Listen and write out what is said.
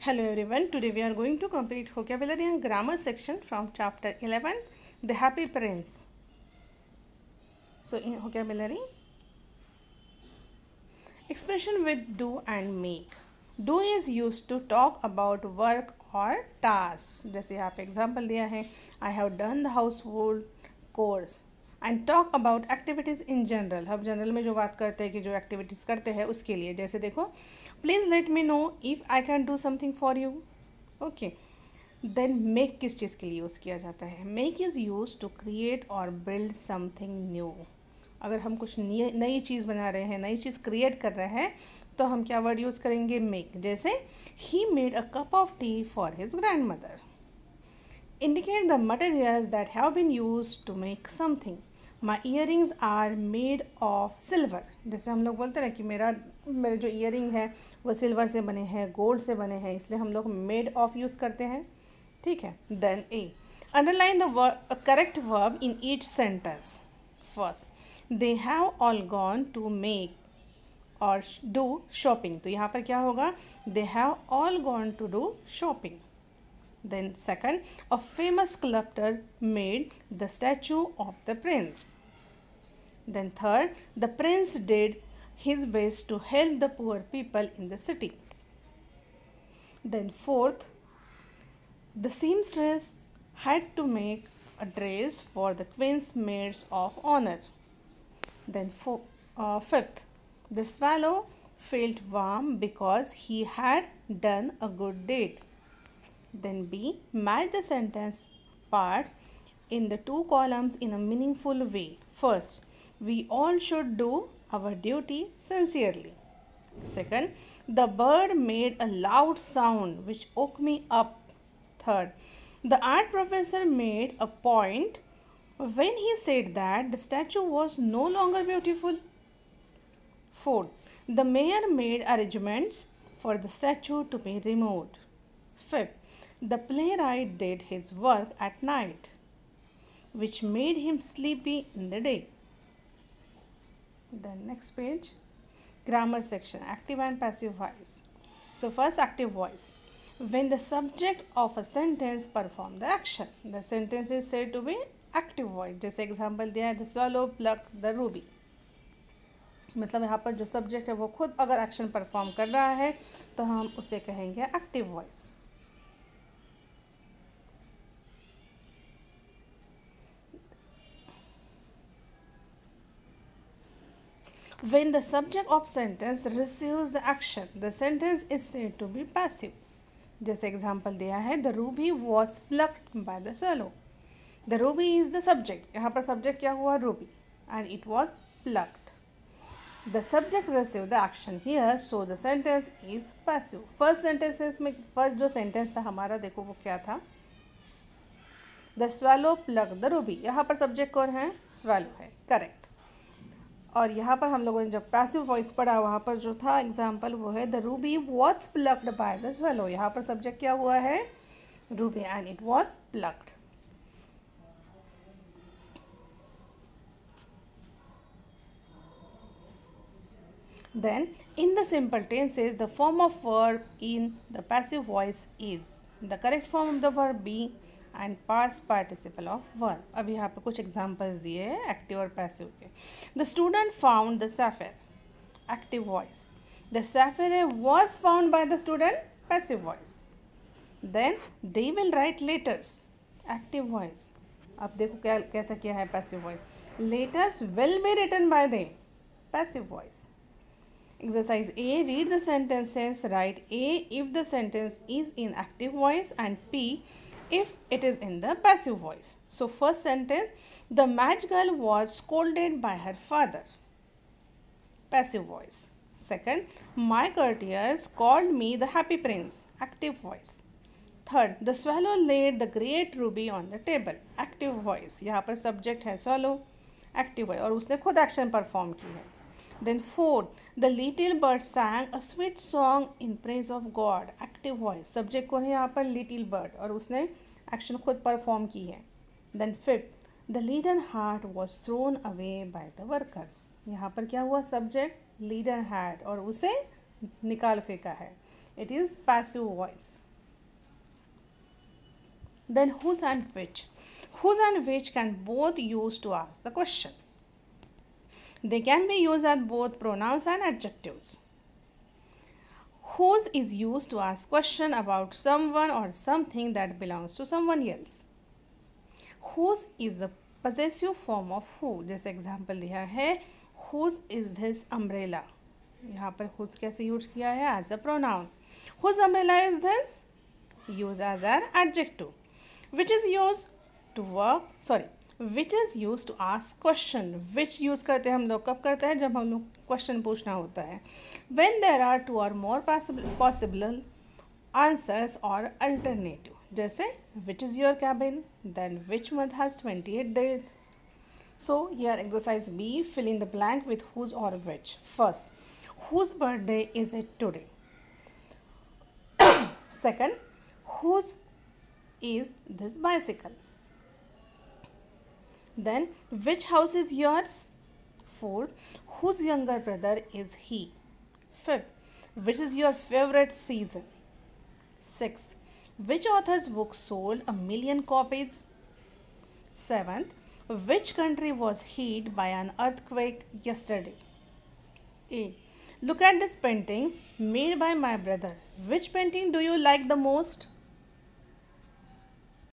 Hello everyone, today we are going to complete vocabulary and grammar section from chapter 11, The Happy Prince. So in vocabulary, expression with do and make. Do is used to talk about work or tasks. जैसे यहाँ पे example दिया है, I have done the household chores and talk about activities in general. हम general में जो बात करते हैं कि जो activities करते हैं उसके लिए, जैसे देखो, please let me know if I can do something for you. Okay. Then make किस चीज़ के लिए यूज़ किया जाता है? Make is use to create और बिल्ड समथिंग न्यू. अगर हम कुछ नई चीज़ बना रहे हैं, नई चीज़ क्रिएट कर रहे हैं, तो हम क्या वर्ड यूज़ करेंगे? मेक. जैसे ही made a cup of tea for his grandmother. Indicate the materials that have been use to make something. My earrings are made of silver. जैसे हम लोग बोलते हैं कि मेरे जो ईयरिंग है वो सिल्वर से बने हैं, गोल्ड से बने हैं, इसलिए हम लोग मेड ऑफ यूज़ करते हैं. ठीक है. Then A, underline the correct verb in each sentence. First, they have all gone to make और डू शॉपिंग. तो यहाँ पर क्या होगा? They have all gone to do shopping. Then second, a famous sculptor made the statue of the prince. Then third, the prince did his best to help the poor people in the city. Then fourth, the seamstress had to make a dress for the queen's maids of honor. Then fifth, the swallow felt warm because he had done a good deed. Then B, match the sentence parts in the two columns in a meaningful way. First, we all should do our duty sincerely. Second, the bird made a loud sound which woke me up. Third, the art professor made a point when he said that the statue was no longer beautiful. Fourth, the mayor made arrangements for the statue to be removed. Fifth, the playwright did his work at night, which made him sleepy in the day. Then next page, grammar section, active and passive voice. So first, active voice. When the subject of a sentence perform the action, the sentence is said to be active voice. जैसे example दिया है, the swallow plucked the ruby. मतलब यहाँ पर जो subject है वो खुद अगर एक्शन परफॉर्म कर रहा है तो हम उसे कहेंगे active voice. When the subject of sentence receives the action, the sentence is said to be passive. जैसे एग्जाम्पल दिया है, the ruby was plucked by the swallow. The ruby is the subject. यहाँ पर सब्जेक्ट क्या हुआ? ruby, and it was plucked. The subject received the action here, so the sentence is passive. First sentences में first जो sentence था हमारा, देखो वो क्या था? The swallow plucked the ruby. यहाँ पर सब्जेक्ट कौन है? swallow है. करेक्ट. और यहाँ पर हम लोगों ने जब पैसिव वॉइस पढ़ा, वहाँ पर जो था एग्जाम्पल वो है, the ruby was plucked by the swallow. यहाँ पर सब्जेक्ट क्या हुआ है? Ruby, and it was plucked. Then in the simple tenses the form of verb in the passive voice is the correct form of the verb be and past participle of verb. अभी यहाँ पे कुछ examples दिए हैं active और passive के. The student found the sapphire, active voice. The sapphire was found by the student, passive voice. Then they will write letters, active voice. अब देखो क्या कैसा किया है passive voice. Letters will be written by them, passive voice. Exercise A, read the sentences, write A if the sentence is in active voice and P if it is in the passive voice. So first sentence, the match girl was scolded by her father, passive voice. Second, my courtiers called me the happy prince, active voice. Third, the swallow laid the great ruby on the table, active voice. यहाँ पर subject है swallow, active voice, और उसने खुद action perform की है. Then fourth, the little bird sang a sweet song in praise of God, active voice. Subject कौन है यहाँ पर? little bird, और उसने action खुद perform की है. Then fifth, the leaden hat was thrown away by the workers. यहाँ पर क्या हुआ? subject leaden hat, और उसे निकाल फेंका है. It is passive voice. Then whose and which? Whose and which can both use to ask the question. They can be used as both pronouns and adjectives. Whose is used to ask question about someone or something that belongs to someone else. Whose is the possessive form of who. जैसे example दिया है, whose is this umbrella. यहाँ पर whose कैसे use किया है, as a pronoun. Whose umbrella is this? Use as an adjective. Which is used to which is used to ask question. Which use करते हैं हम लोग कब करते हैं, जब हम लोग क्वेश्चन पूछना होता है. When there are two or more possible answers or alternative. जैसे which is your cabin, then which month has 28 days. So here exercise B, fill in the blank with whose or which. First, whose birthday is it today? Second, whose is this bicycle? Then which house is yours? Fourth, whose younger brother is he? Fifth, which is your favorite season? Sixth, which author's book sold 1 million copies? Seventh, which country was hit by an earthquake yesterday? 8. Look at these paintings made by my brother. Which painting do you like the most?